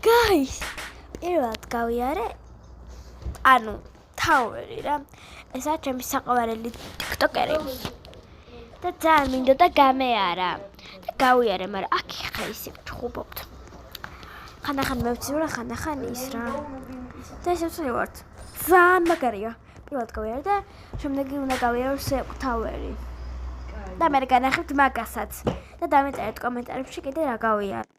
guys, პირველად გავიარე, ანუ თავერი რა. ესაა ჩემი საყვარელი TikTokeri. და ძალიან მინდოდა გამეარა. და გავიარე, მაგრამ აქ ხა ისე ჩხუბობთ. ხანდახან მევცილო რა, ხანდახან ის რა. და ესე ვცდილობ. ძალიან მაგარია. პირველად გავიარე და შემდეგი უნდა გავიარო თავერი. და მე განახებთ მაგასაც. და დამეწერეთ კომენტარებში კიდე რა გავიარე.